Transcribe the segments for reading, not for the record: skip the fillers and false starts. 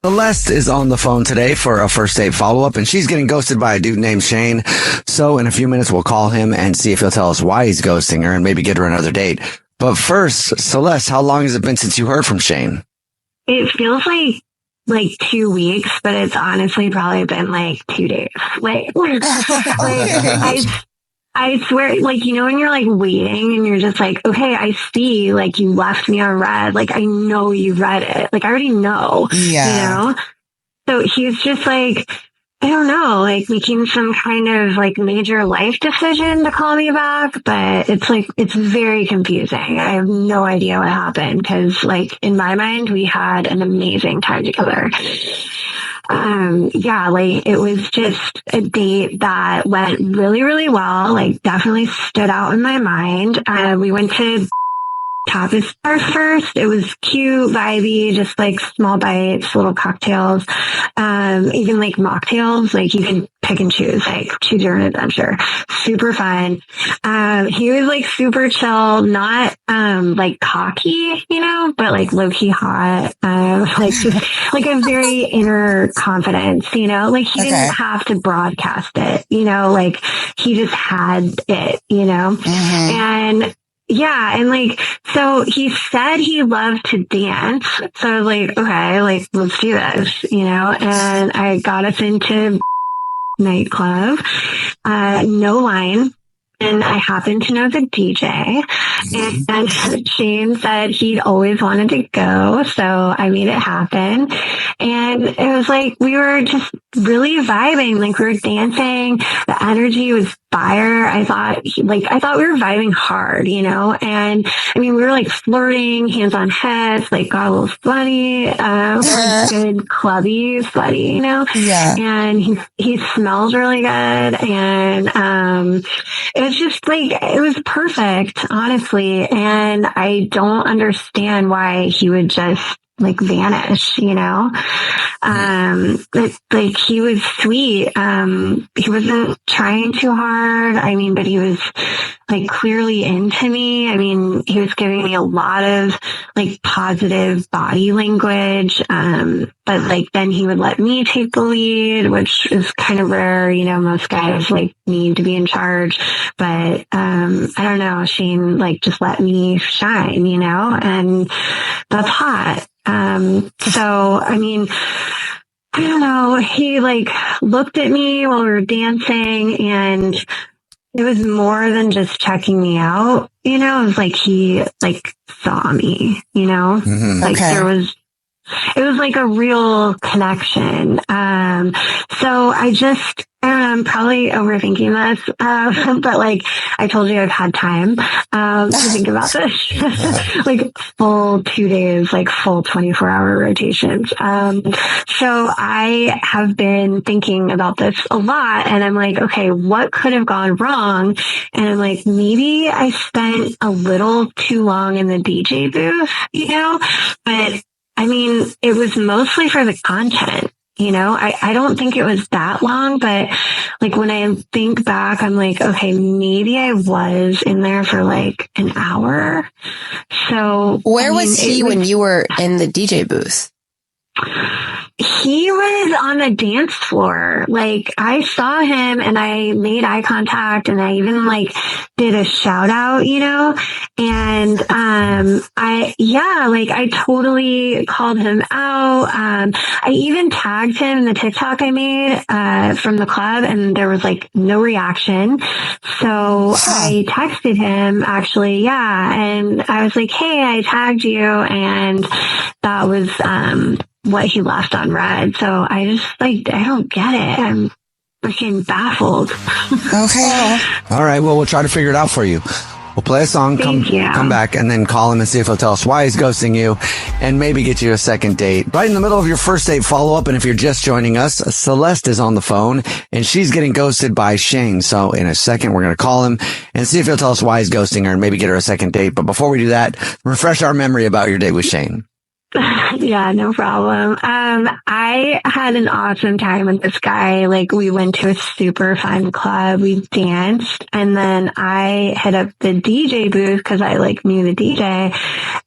Celeste is on the phone today for a first date follow-up, and she's getting ghosted by a dude named Shane. So in a few minutes, we'll call him and see if he'll tell us why he's ghosting her and maybe get her another date. But first, Celeste, how long has it been since you heard from Shane? It feels like 2 weeks, but it's honestly probably been like 2 days. I swear, when you're waiting and you're just like, okay, I see, you left me on red. I know you read it. I already know, So he's just I don't know, making some kind of major life decision to call me back. But it's very confusing. I have no idea what happened because in my mind, we had an amazing time together. It was just a date that went really, really well. Definitely stood out in my mind. We went to tapas bar first. It was cute, vibey, just small bites, little cocktails, even mocktails. You can pick and choose, choose your own adventure. Super fun. He was super chill, not cocky, but low key hot. Just a very inner confidence, he didn't have to broadcast it, he just had it, and so he said he loved to dance. So I was okay, let's do this, and I got us into nightclub, no line. And I happened to know the DJ, and Shane said he'd always wanted to go, so I made it happen. And it was we were just really vibing, we were dancing. The energy was fire. I thought we were vibing hard, and I mean, we were flirting, hands on heads, got a little sweaty, good clubby sweaty, Yeah. And he smells really good, and it was just it was perfect, honestly. And I don't understand why he would just vanish, he was sweet. He wasn't trying too hard. I mean, but he was clearly into me. I mean, he was giving me a lot of positive body language. But then he would let me take the lead, which is kind of rare. Most guys need to be in charge, but, I don't know. Shane just let me shine, and that's hot. So, I mean, I don't know. He looked at me while we were dancing, and it was more than just checking me out. It was he saw me, it was a real connection. So I don't know, I'm probably overthinking this, but I told you I've had time, to think about this, full 2 days, full 24-hour rotations. So I have been thinking about this a lot, and I'm okay, what could have gone wrong? And I'm maybe I spent a little too long in the DJ booth, but I mean, it was mostly for the content. I don't think it was that long, but when I think back, I'm okay, maybe I was in there for an hour. So where was he when you were in the DJ booth? He was on the dance floor. I saw him and I made eye contact, and I even did a shout out, and I totally called him out. I even tagged him in the TikTok I made from the club, and there was no reaction. So I texted him actually, and I was hey, I tagged you, and that was what he left on red. So I just I don't get it. I'm freaking baffled. Okay. All right. Well, we'll try to figure it out for you. We'll play a song, come back, and then call him and see if he'll tell us why he's ghosting you, and maybe get you a second date. Right in the middle of your first date follow-up, and if you're just joining us, Celeste is on the phone, and she's getting ghosted by Shane. So in a second, we're going to call him and see if he'll tell us why he's ghosting her and maybe get her a second date. But before we do that, refresh our memory about your date with Shane. Yeah, no problem. I I had an awesome time with this guy. Like, we went to a super fun club. We danced, and then I hit up the DJ booth because I like knew the DJ.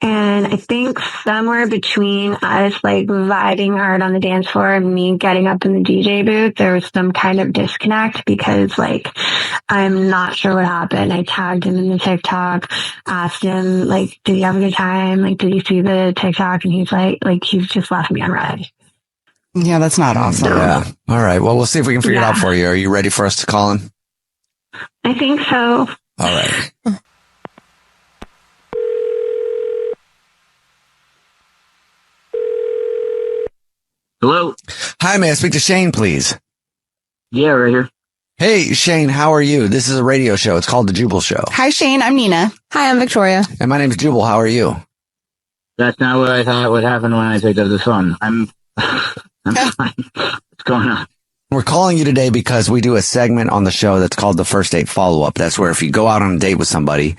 And I think somewhere between us like vibing hard on the dance floor and me getting up in the DJ booth, there was some kind of disconnect because like I'm not sure what happened. I tagged him in the TikTok, asked him like, did he have a good time? Like, did he see the TikTok? And he's like he's just left me on red. Yeah, that's not awesome. Yeah. All right. Well, we'll see if we can figure it out for you. Are you ready for us to call him? I think so. All right. Hello? Hi, may I speak to Shane, please? Yeah, right here. Hey, Shane, how are you? This is a radio show. It's called The Jubal Show. Hi, Shane. I'm Nina. Hi, I'm Victoria. And my name's Jubal. How are you? That's not what I thought would happen when I picked up the phone. I'm fine. What's going on? We're calling you today because we do a segment on the show that's called the First Date Follow-Up. That's where if you go out on a date with somebody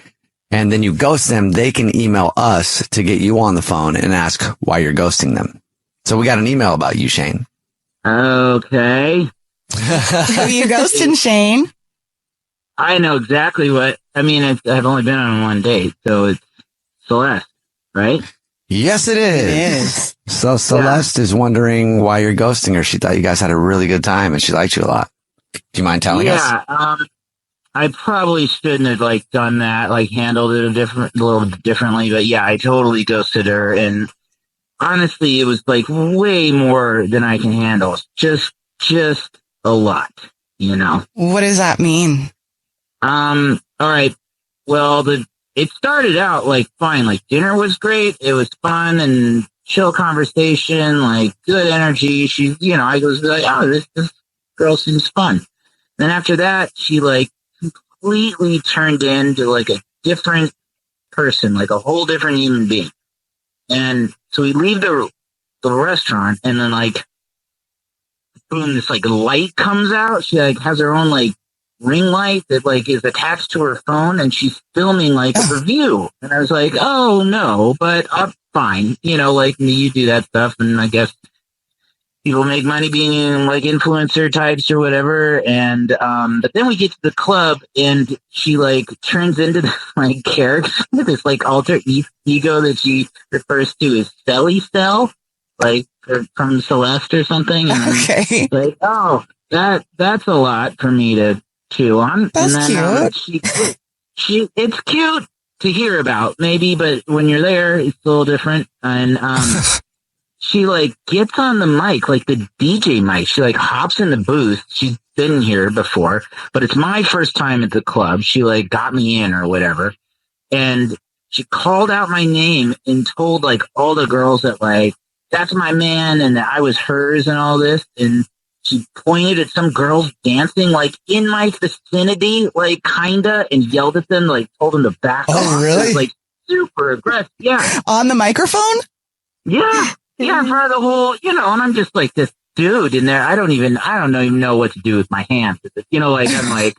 and then you ghost them, they can email us to get you on the phone and ask why you're ghosting them. So we got an email about you, Shane. Okay. Who are you ghosting, Shane? I know exactly what, I mean, I've only been on one date, so it's Celeste, right? Yes, it is. It is. So Celeste is wondering why you're ghosting her. She thought you guys had a really good time and she liked you a lot. Do you mind telling us? Yeah, I probably shouldn't have like done that, like handled it a little differently, but yeah, I totally ghosted her, and honestly, it was like way more than I can handle. Just a lot, you know? What does that mean? All right. Well, it started out like fine. Like dinner was great. It was fun and chill conversation, like good energy. She, you know, I was like, oh, this girl seems fun. Then after that, she like completely turned into like a different person, like a whole different human being. And so we leave the restaurant, and then like, boom, this like light comes out. She like has her own like ring light that like is attached to her phone, and she's filming like a review. And I was like, oh no, but fine. You know, like you do that stuff, and I guess people make money being like influencer types or whatever. And but then we get to the club, and she like turns into this like character, this like alter ego that she refers to as Celly Cell, like from Celeste or something. And Okay. like, oh, that's a lot for me to chew on. That's and then, cute. It's cute to hear about, maybe, but when you're there, it's a little different. And she like gets on the mic, like the DJ mic. She like hops in the booth. She's been here before, but it's my first time at the club. She like got me in or whatever. And she called out my name and told like all the girls that like, that's my man and that I was hers and all this. And she pointed at some girls dancing like in my vicinity, like kinda, and yelled at them, like told them to back off. Oh, really? It was, like super aggressive. Yeah. On the microphone? Yeah. Yeah, in front of the whole, you know, and I'm just like this dude in there. I don't even know what to do with my hands. You know, like I'm like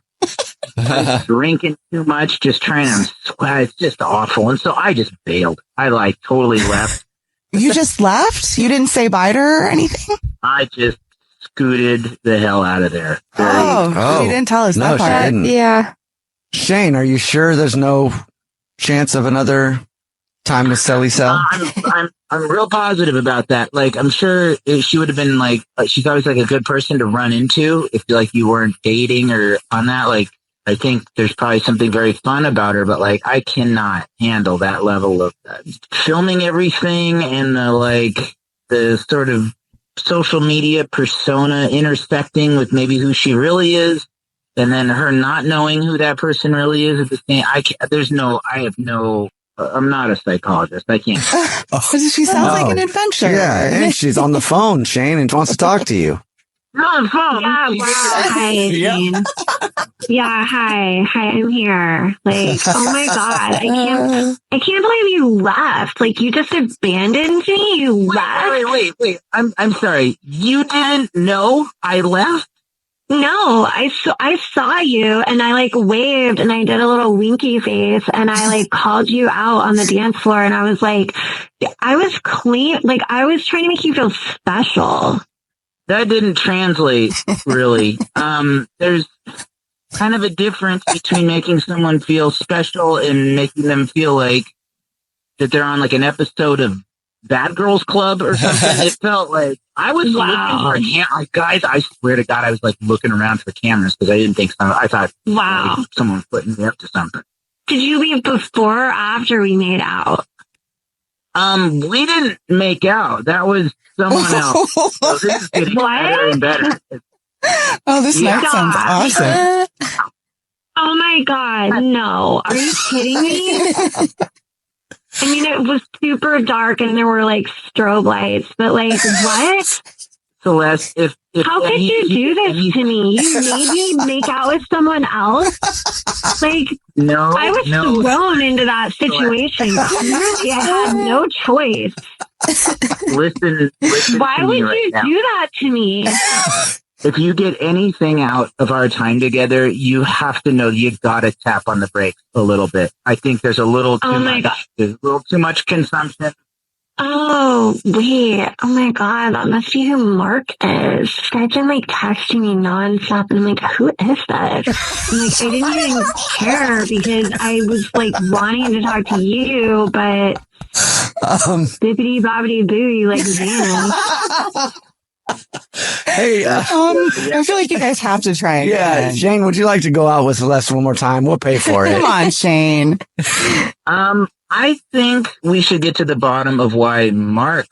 I'm drinking too much, just trying to sweat. It's just awful. And so I just bailed. I like totally left. You just left? You didn't say bye to her or anything? I just scooted the hell out of there. Oh, you didn't tell us no, that part. she didn't. Yeah. Shane, are you sure there's no chance of another time with Celly Cell? I'm real positive about that. Like, I'm sure she would have been like, she's always like a good person to run into if like you weren't dating or on that. Like, I think there's probably something very fun about her, but like, I cannot handle that level of filming everything and the sort of social media persona intersecting with maybe who she really is. And then her not knowing who that person really is at the same. I'm not a psychologist. I can't. She sounds like an adventure. Yeah, and she's on the phone, Shane, and wants to talk to you. On the phone. Yeah, wow. Hi, Jane. Yeah, hi, I'm here. Like, oh my god, I can't believe you left. Like, you just abandoned me. You left. Wait. I'm sorry. You didn't know I left? No, I saw you and I like waved and I did a little winky face and I like called you out on the dance floor and I was like, I was clean. Like I was trying to make you feel special. that didn't translate really. There's kind of a difference between making someone feel special and making them feel like that they're on like an episode of Bad Girls Club or something. It felt like I was looking for guys, I swear to God, I was like looking around for cameras because I didn't think I thought like, someone was putting me up to something. Did you leave before or after we made out? We didn't make out. That was someone else. So this is getting better and better. Oh, this night sounds awesome. Oh my God, no. Are you kidding me? I mean, it was super dark and there were like strobe lights, but like, what? Celeste, if how could you do this to me? You made me make out with someone else? Like, no, I was thrown into that situation. Clearly, I had no choice. Listen why to would me right you now. do that to me? If you get anything out of our time together, you have to know you gotta tap on the brakes a little bit. I think there's a little too much. God. There's a little too much consumption. Oh, wait. Oh my God. That must be who Mark is. This guy's been like texting me nonstop and I'm like, who is this? I'm like, I didn't even care because I was like wanting to talk to you, but bippity bobbity boo, you like Xana. Hey, I feel like you guys have to try it. Yeah, again. Shane, would you like to go out with Celeste one more time? We'll pay for it. Come on, Shane. I think we should get to the bottom of why Mark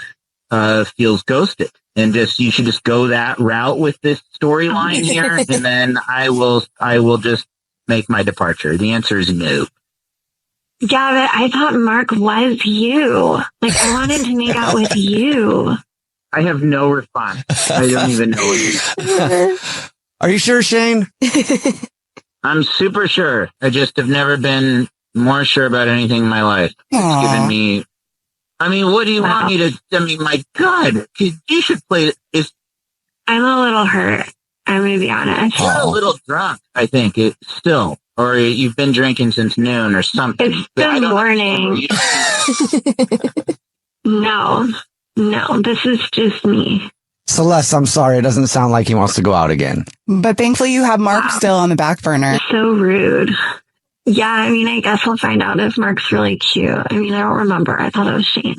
feels ghosted, and you should just go that route with this storyline here, and then I will just make my departure. The answer is no. Yeah, but I thought Mark was you. Like, I wanted to make out with you. I have no response. I don't even know what Are you sure, Shane? I'm super sure. I just have never been more sure about anything in my life. It's given me. I mean, what do you want me to? I mean, my God, you should play it. I'm a little hurt. I'm going to be honest. You're a little drunk, I think. Or you've been drinking since noon or something. It's the morning. No, this is just me. Celeste, I'm sorry. It doesn't sound like he wants to go out again. But thankfully you have Mark still on the back burner. So rude. Yeah, I mean, I guess we'll find out if Mark's really cute. I mean, I don't remember. I thought it was Shane.